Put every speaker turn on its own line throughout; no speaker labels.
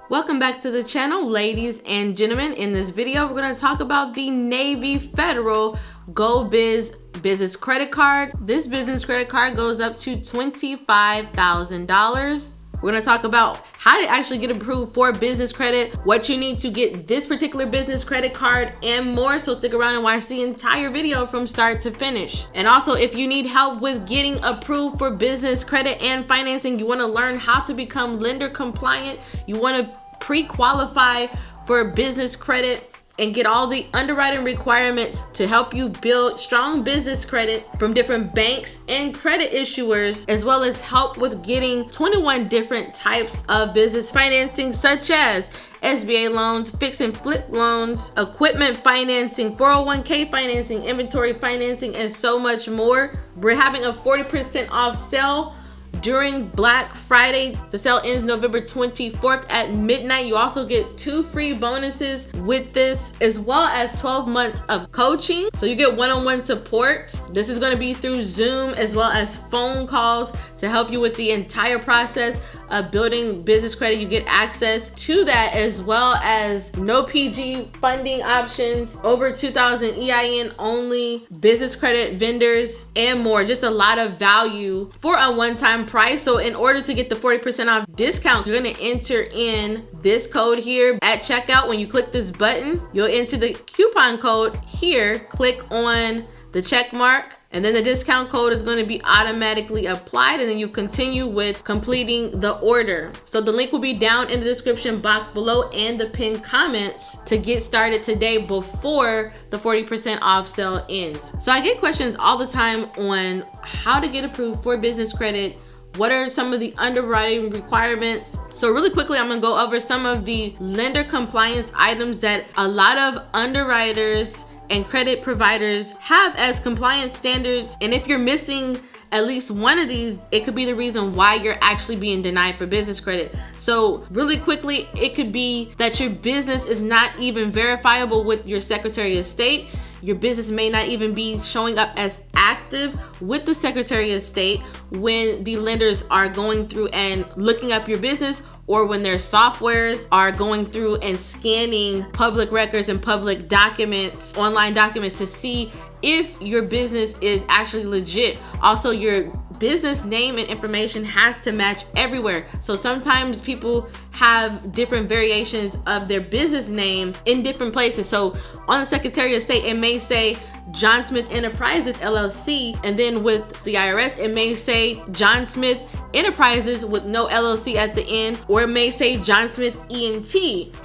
Welcome back to the channel, ladies and gentlemen. In this video, we're going to talk about the Navy Federal GoBiz business credit card. This business credit card goes up to $25,000. We're going to talk about how to actually get approved for business credit, what you need to get this particular business credit card, and more. So stick around and watch the entire video from start to finish. And also, if you need help with getting approved for business credit and financing, you want to learn how to become lender compliant, you want to pre-qualify for business credit and get all the underwriting requirements to help you build strong business credit from different banks and credit issuers, as well as help with getting 21 different types of business financing, such as SBA loans, fix and flip loans, equipment financing, 401k financing, inventory financing, and so much more. We're having a 40% off sale during Black Friday. The sale ends November 24th at midnight. You also get 2 free bonuses with this, as well as 12 months of coaching. So you get one-on-one support. This is going to be through Zoom as well as phone calls to help you with the entire process of building business credit. You get access to that, as well as no PG funding options, over 2,000 EIN only, business credit vendors, and more. Just a lot of value for a one-time price. So in order to get the 40% off discount, you're going to enter in this code here at checkout. When you click this button, you'll enter the coupon code here, click on the check mark, and then the discount code is going to be automatically applied, and then you continue with completing the order. So the link will be down in the description box below and the pinned comments to get started today before the 40% off sale ends. So I get questions all the time on how to get approved for business credit. What are some of the underwriting requirements? So really quickly, I'm gonna go over some of the lender compliance items that a lot of underwriters and credit providers have as compliance standards. And if you're missing at least one of these, it could be the reason why you're actually being denied for business credit. So really quickly, it could be that your business is not even verifiable with your Secretary of State. Your business may not even be showing up as active with the Secretary of State when the lenders are going through and looking up your business, or when their softwares are going through and scanning public records and public documents, online documents, to see if your business is actually legit. Also, your business name and information has to match everywhere. So sometimes people have different variations of their business name in different places. So on the Secretary of State, it may say John Smith Enterprises LLC, and then with the IRS, it may say John Smith Enterprises with no LLC at the end, or it may say John Smith ENT.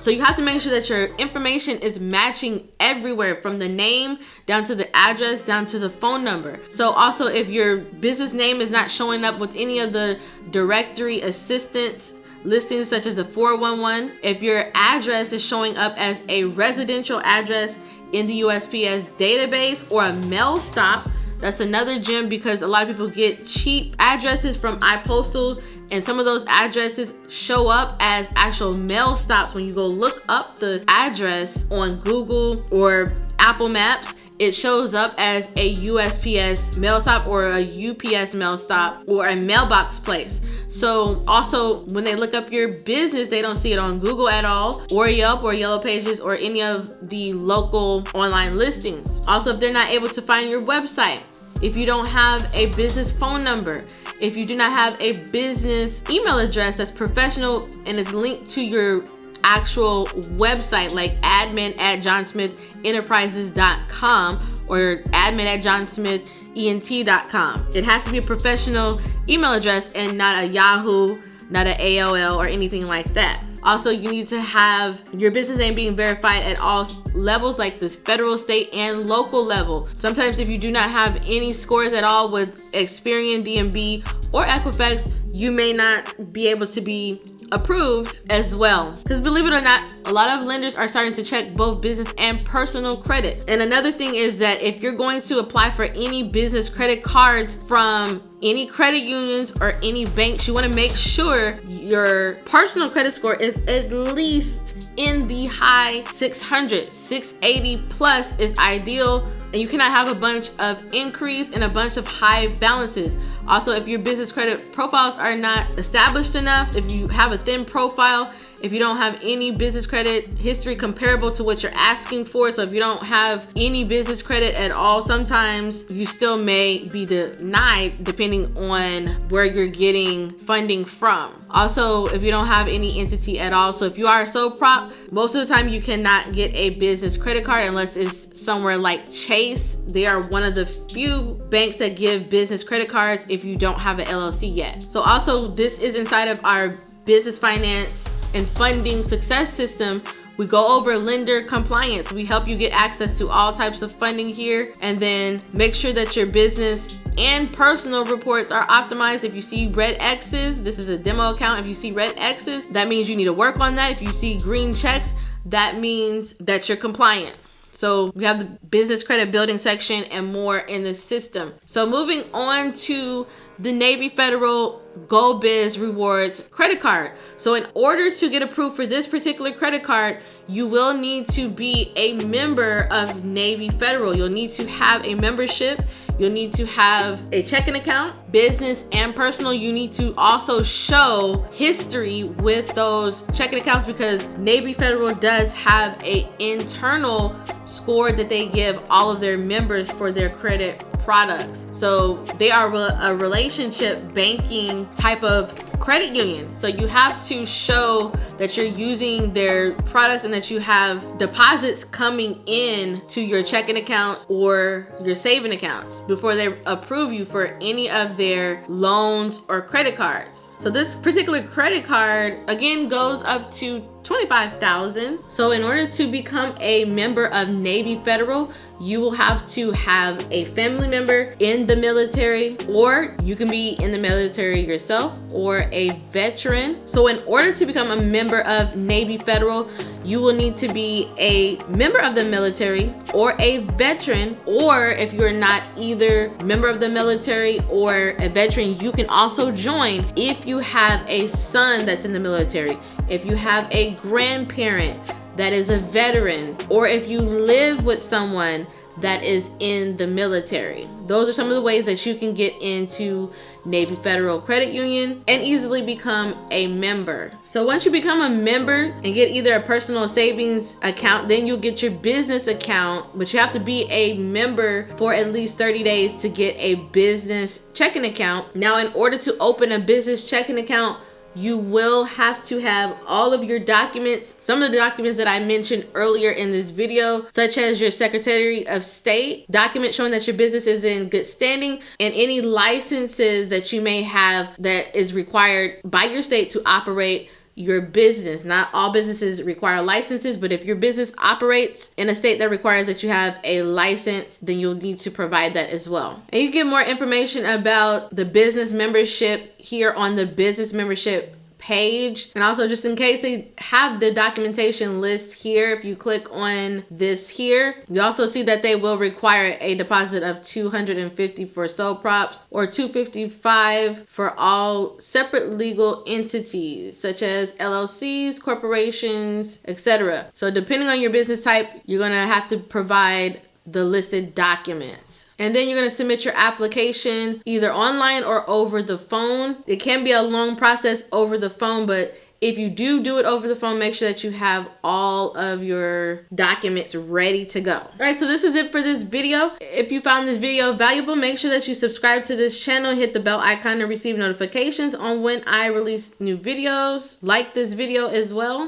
So you have to make sure that your information is matching everywhere, from the name down to the address, down to the phone number. So also, if your business name is not showing up with any of the directory assistance listings, such as the 411, if your address is showing up as a residential address in the USPS database or a mail stop, that's another gem, because a lot of people get cheap addresses from iPostal, and some of those addresses show up as actual mail stops. When you go look up the address on Google or Apple Maps, it shows up as a USPS mail stop or a UPS mail stop or a mailbox place. So also, when they look up your business, they don't see it on Google at all, or Yelp or Yellow Pages or any of the local online listings. Also, if they're not able to find your website, if you don't have a business phone number, if you do not have a business email address that's professional and is linked to your actual website, like admin@johnsmithenterprises.com or admin@johnsmithent.com. It has to be a professional email address and not a Yahoo, not an AOL or anything like that. Also, you need to have your business name being verified at all levels, like this federal, state, and local level. Sometimes if you do not have any scores at all with Experian, DMB, or Equifax, you may not be able to be approved as well. Because believe it or not, a lot of lenders are starting to check both business and personal credit. And another thing is that if you're going to apply for any business credit cards from any credit unions or any banks, you want to make sure your personal credit score is at least in the high 600. 680 plus is ideal, and you cannot have a bunch of inquiries and a bunch of high balances. Also, if your business credit profiles are not established enough, if you have a thin profile if you don't have any business credit history comparable to what you're asking for. So if you don't have any business credit at all, sometimes you still may be denied depending on where you're getting funding from. Also, if you don't have any entity at all, so if you are a sole prop, most of the time you cannot get a business credit card unless it's somewhere like Chase. They are one of the few banks that give business credit cards if you don't have an LLC yet. So also, this is inside of our business finance and funding success system. We go over lender compliance. We help you get access to all types of funding here, and then make sure that your business and personal reports are optimized. If you see red X's, this is a demo account. If you see red X's, that means you need to work on that. If you see green checks, that means that you're compliant. So we have the business credit building section and more in the system. So moving on to the Navy Federal Go Biz Rewards credit card. So in order to get approved for this particular credit card, you will need to be a member of Navy Federal. You'll need to have a membership. You'll need to have a checking account, business and personal. You need to also show history with those checking accounts, because Navy Federal does have an internal score that they give all of their members for their credit products. So they are a relationship banking type of credit union. So you have to show that you're using their products and that you have deposits coming in to your checking account or your saving accounts before they approve you for any of their loans or credit cards. So this particular credit card again goes up to $25,000. So in order to become a member of Navy Federal, you will have to have a family member in the military, or you can be in the military yourself, or a veteran. So in order to become a member of Navy Federal, you will need to be a member of the military or a veteran, or if you're not either member of the military or a veteran, you can also join if you have a son that's in the military, if you have a grandparent that is a veteran, or if you live with someone that is in the military. Those are some of the ways that you can get into Navy Federal Credit Union and easily become a member. So once you become a member and get either a personal savings account, then you'll get your business account, but you have to be a member for at least 30 days to get a business checking account. Now, in order to open a business checking account, you will have to have all of your documents, some of the documents that I mentioned earlier in this video, such as your Secretary of State document showing that your business is in good standing, and any licenses that you may have that is required by your state to operate your business. Not all businesses require licenses, but if your business operates in a state that requires that you have a license, then you'll need to provide that as well. And you get more information about the business membership here on the business membership page. And also, just in case, they have the documentation list here. If you click on this here, you also see that they will require a deposit of $250 for sole props, or $255 for all separate legal entities such as LLCs, corporations, etc. So depending on your business type, you're gonna have to provide the listed documents. And then you're going to submit your application either online or over the phone. It can be a long process over the phone, but if you do it over the phone, make sure that you have all of your documents ready to go. All right, so this is it for this video. If you found this video valuable, make sure that you subscribe to this channel, hit the bell icon to receive notifications on when I release new videos. Like this video as well.